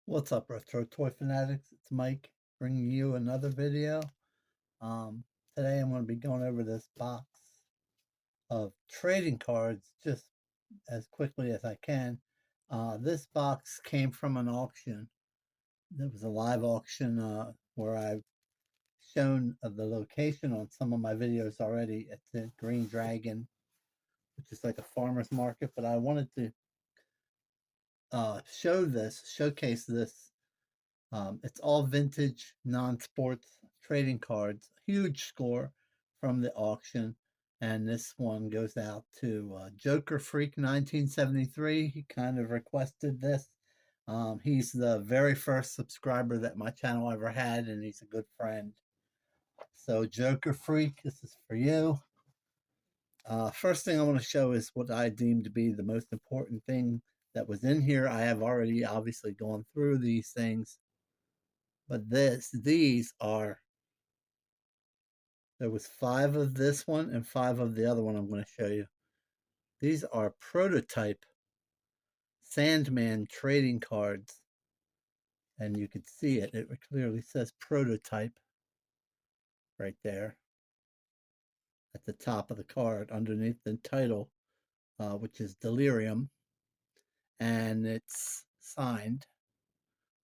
What's up, Retro Toy Fanatics? It's Mike bringing you another video. Um, Today I'm going to be going over this box of trading cards just as quickly as I can. This box came from an auction. There was a live auction where I've shown the location on some of my videos already. It's at Green Dragon, which is like a farmer's market, but I wanted to showcase this. It's all vintage, non-sports trading cards. Huge score from the auction. And this one goes out to Joker Freak 1973. He kind of requested this. He's the very first subscriber that my channel ever had, and he's a good friend. So Joker Freak, this is for you. First thing I want to show is what I deem to be the most important thing that was in here. I have already obviously gone through these things. But these are, there was 5 of this one and 5 of the other one I'm going to show you. These are prototype Sandman trading cards. And you can see it. It clearly says prototype right there at the top of the card underneath the title, which is Delirium. And it's signed.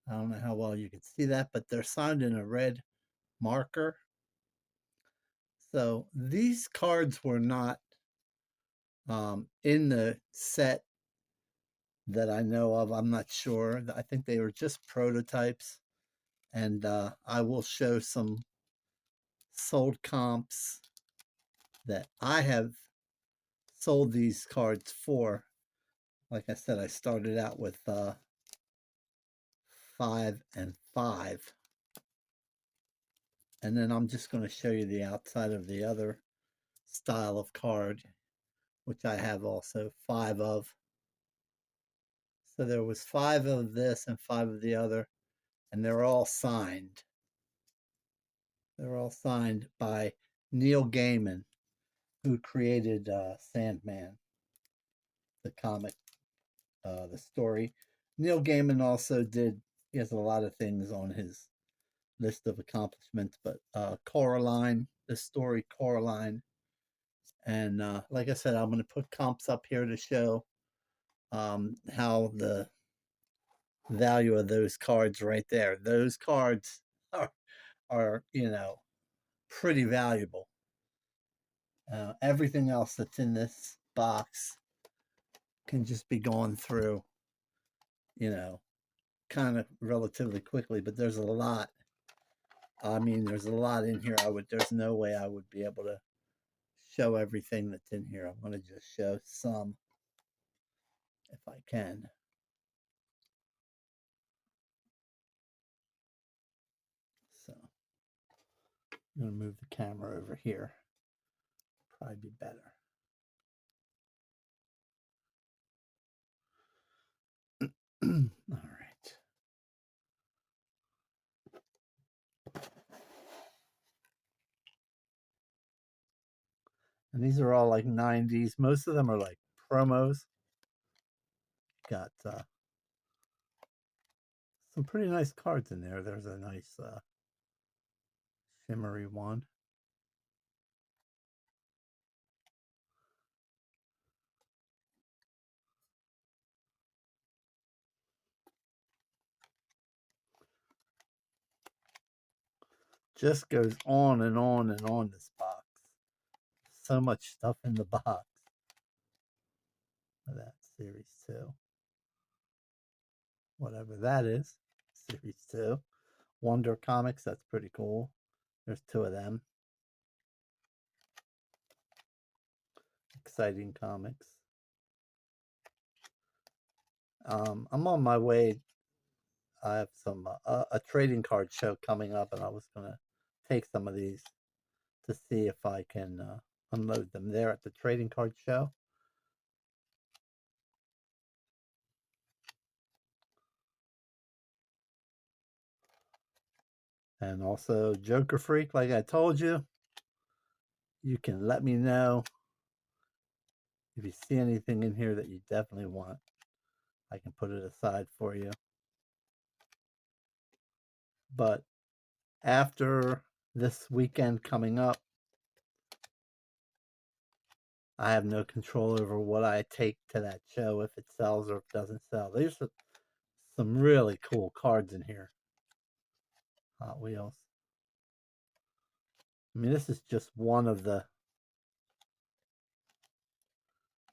I don't know how well you can see that, but they're signed in a red marker. So these cards were not in the set that I know of. I'm not sure. I think they were just prototypes. And I will show some sold comps that I have sold these cards for. Like I said, I started out with 5 and 5. And then I'm just going to show you the outside of the other style of card, which I have also 5 of. So there was 5 of this and 5 of the other, and they're all signed. They're all signed by Neil Gaiman, who created Sandman, the comic, the story. Neil Gaiman also he has a lot of things on his list of accomplishments, but Coraline, the story Coraline. And like I said, I'm going to put comps up here to show how the value of those cards right there. Those cards are pretty valuable. Everything else that's in this box can just be going through, kind of relatively quickly, but there's a lot. I mean, there's a lot in here. There's no way I would be able to show everything that's in here. I'm going to just show some if I can. So I'm going to move the camera over here. Probably be better. All right. And these are all like 90s. Most of them are like promos. Got some pretty nice cards in there. There's a nice shimmery one. Just goes on and on and on, this box. So much stuff in the box. That series 2. Whatever that is. Series 2. Wonder Comics, that's pretty cool. There's 2 of them. Exciting Comics. I'm on my way. I have some a trading card show coming up, and I was going to take some of these to see if I can unload them there at the trading card show. And also Joker Freak, like I told you, you can let me know if you see anything in here that you definitely want. I can put it aside for you. But after this weekend coming up, I have no control over what I take to that show, if it sells or if it doesn't sell. There's some really cool cards in here. Hot Wheels. I mean, this is just one of the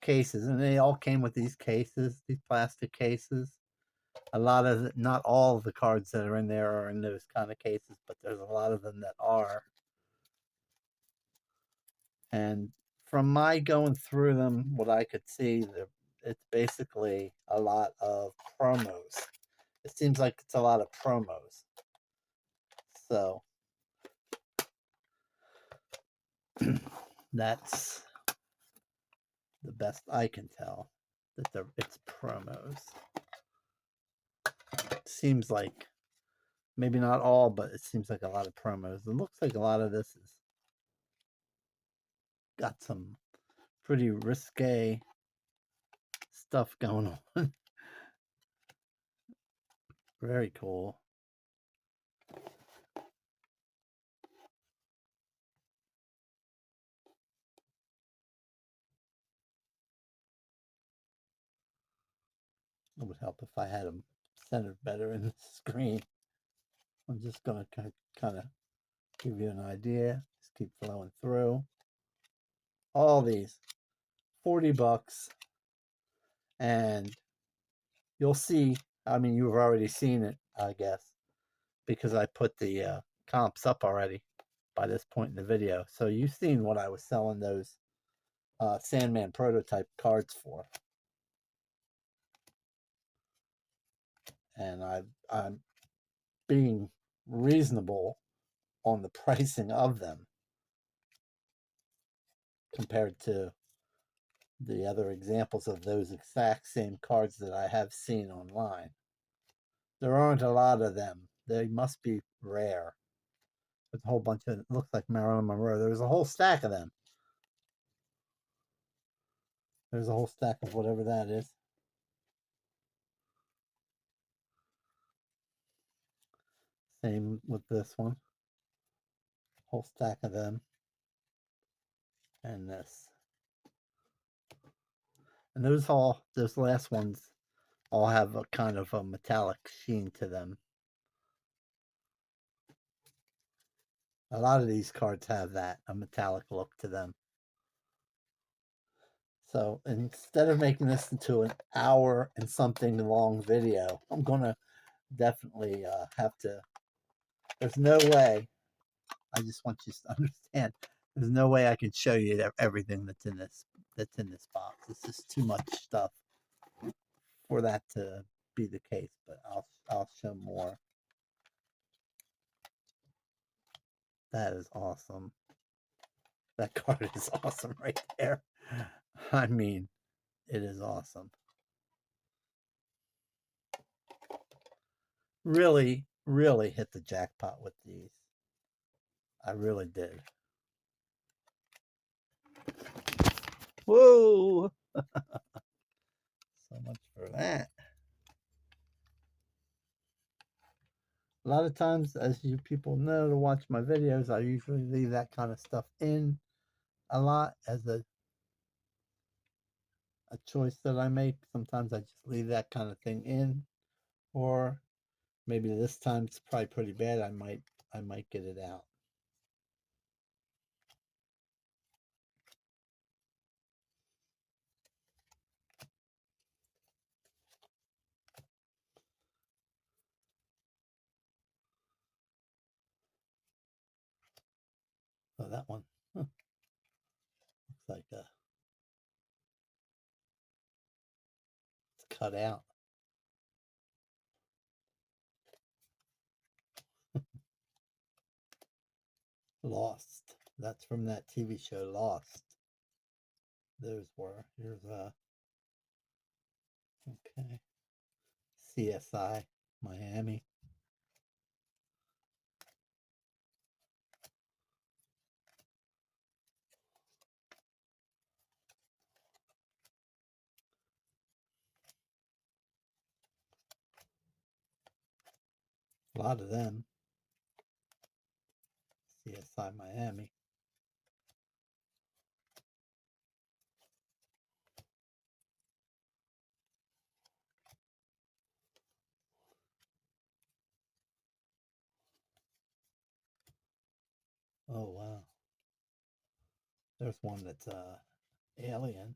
cases, and they all came with these cases, these plastic cases. A lot of, not all of the cards that are in there are in those kind of cases, but there's a lot of them that are. And from my going through them, what I could see, it's basically a lot of promos. It seems like it's a lot of promos. So that's the best I can tell, that it's promos. It seems like, maybe not all, but it seems like a lot of promos. It looks like a lot of this is got some pretty risque stuff going on. Very cool. It would help if I had them centered better in the screen. I'm just going to kind of give you an idea. Just keep flowing through. All these, $40, and you'll see, I mean, you've already seen it, I guess, because I put the comps up already by this point in the video. So you've seen what I was selling those Sandman prototype cards for. And I'm being reasonable on the pricing of them compared to the other examples of those exact same cards that I have seen online. There aren't a lot of them. They must be rare. There's a whole bunch of, it looks like Marilyn Monroe. There's a whole stack of them. There's a whole stack of whatever that is. Same with this one. Whole stack of them. And this. And those last ones all have a kind of a metallic sheen to them. A lot of these cards have that, a metallic look to them. So instead of making this into an hour and something long video, I'm going to definitely have to, there's no way, I just want you to understand, there's no way I can show you everything that's in this box. It's just too much stuff for that to be the case, but I'll show more. That is awesome. That card is awesome right there. I mean, it is awesome. Really, really hit the jackpot with these. I really did. Whoa! So much for that. A lot of times, as you people know to watch my videos, I usually leave that kind of stuff in a lot as a choice that I make. Sometimes I just leave that kind of thing in, or maybe this time it's probably pretty bad. I might get it out. Oh, that one. Huh. Looks like it's cut out. Lost. That's from that TV show Lost. Those were. Here's okay. CSI Miami. A lot of them. CSI Miami. Oh wow. There's one that's Alien.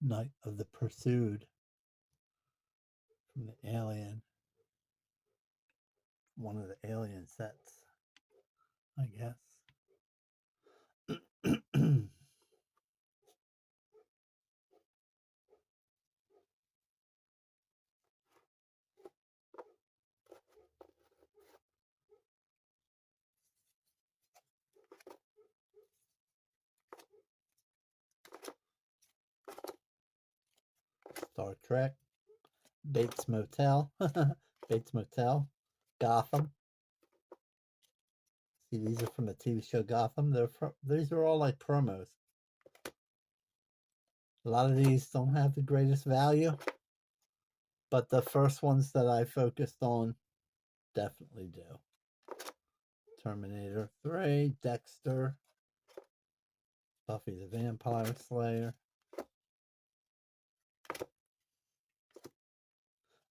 Night of the Pursued from the Alien. One of the Alien sets, I guess. Star Trek, Bates Motel, Bates Motel, Gotham. See, these are from the TV show Gotham. These are all like promos. A lot of these don't have the greatest value, but the first ones that I focused on definitely do. Terminator 3, Dexter, Buffy the Vampire Slayer.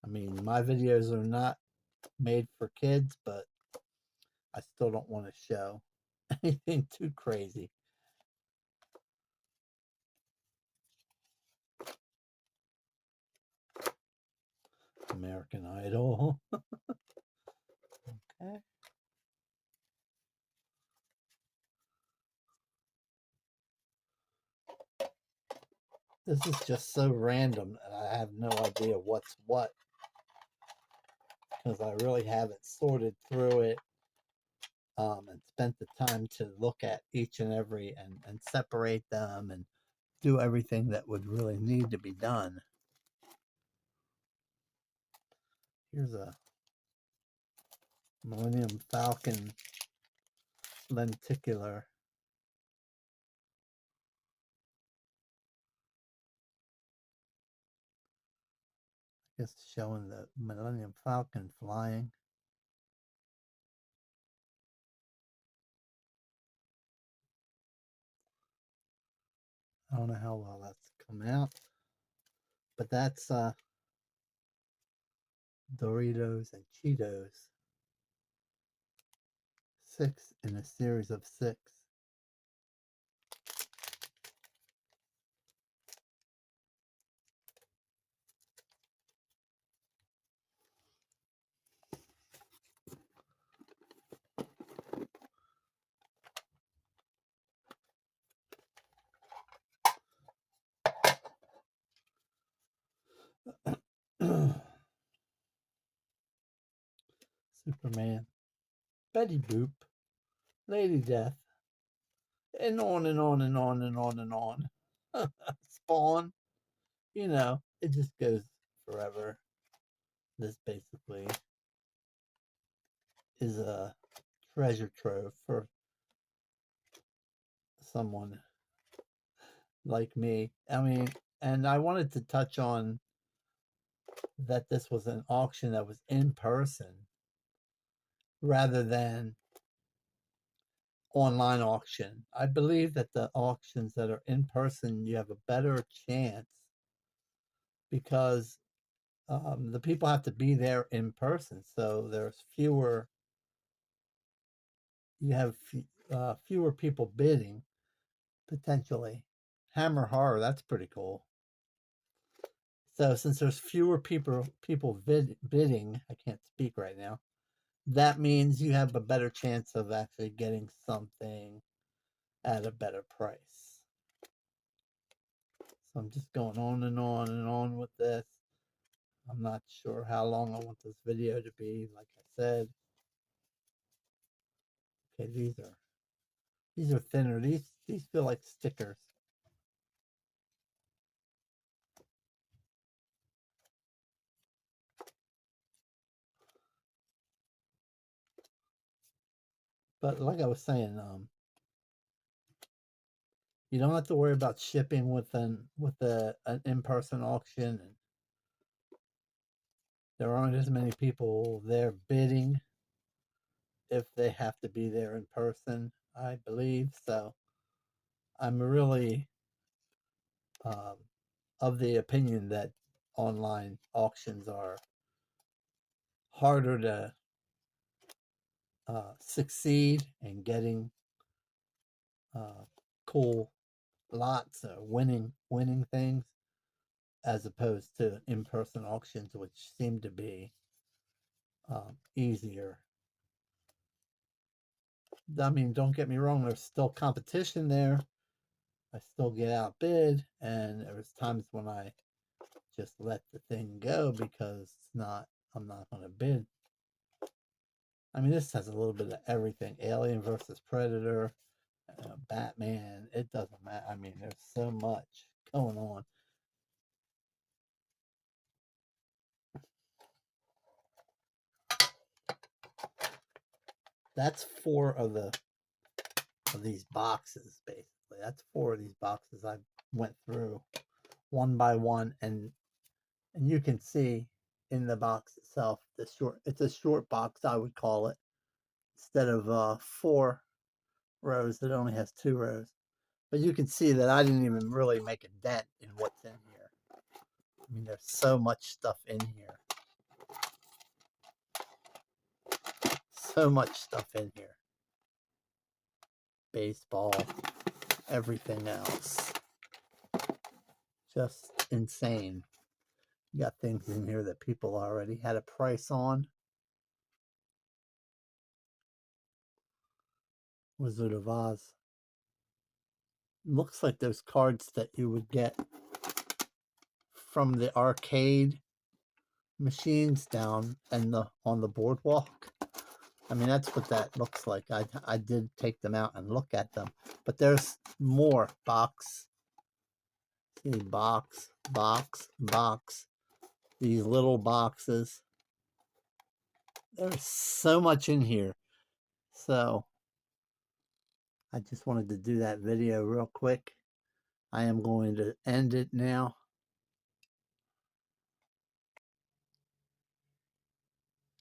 I mean, my videos are not made for kids, but I still don't want to show anything too crazy. American Idol. Okay. This is just so random, and I have no idea what's what, because I really haven't sorted through it and spent the time to look at each and every and separate them and do everything that would really need to be done. Here's a Millennium Falcon lenticular. Just showing the Millennium Falcon flying. I don't know how well that's come out, but that's Doritos and Cheetos. 6 in a series of 6. Superman, Betty Boop, Lady Death, and on and on and on and on and on. Spawn, you know, it just goes forever. This basically is a treasure trove for someone like me. I mean, and I wanted to touch on that this was an auction that was in person rather than online auction. I believe that the auctions that are in person, you have a better chance because the people have to be there in person. So there's fewer, you have fewer people bidding potentially. Hammer Horror, that's pretty cool. So since there's fewer people bidding, I can't speak right now. That means you have a better chance of actually getting something at a better price. So I'm just going on and on and on with this. I'm not sure how long I want this video to be, like I said. Okay, these are thinner. These feel like stickers. But like I was saying, you don't have to worry about shipping with an in-person auction. there aren't as many people there bidding if they have to be there in person, I believe. So I'm really um, of the opinion that online auctions are harder to succeed in getting uh, cool lots or winning things, as opposed to in-person auctions, which seem to be easier. I mean, don't get me wrong, there's still competition there. I still get outbid, and there was times when I just let the thing go because I'm not going to bid. I mean, this has a little bit of everything. Alien versus Predator, Batman. It doesn't matter. I mean, there's so much going on. That's four of these boxes, basically. That's four of these boxes I went through one by one, and you can see in the box itself it's a short box, I would call it. Instead of 4 rows, it only has 2 rows. But you can see that I didn't even really make a dent in what's in here. I mean, there's so much stuff in here. So much stuff in here. Baseball, everything else. Just insane. You got things in here that people already had a price on. Wizard of Oz. Looks like those cards that you would get from the arcade machines down and on the boardwalk. I mean, that's what that looks like. I did take them out and look at them, but there's more box. See, box, box, box. These little boxes. There's so much in here. So I just wanted to do that video real quick. I am going to end it now.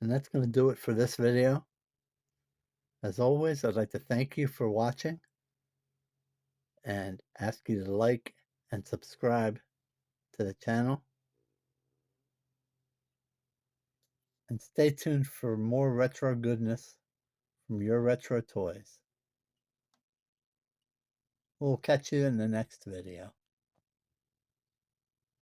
And that's going to do it for this video. As always, I'd like to thank you for watching and ask you to like and subscribe to the channel. And stay tuned for more retro goodness from your retro toys. We'll catch you in the next video.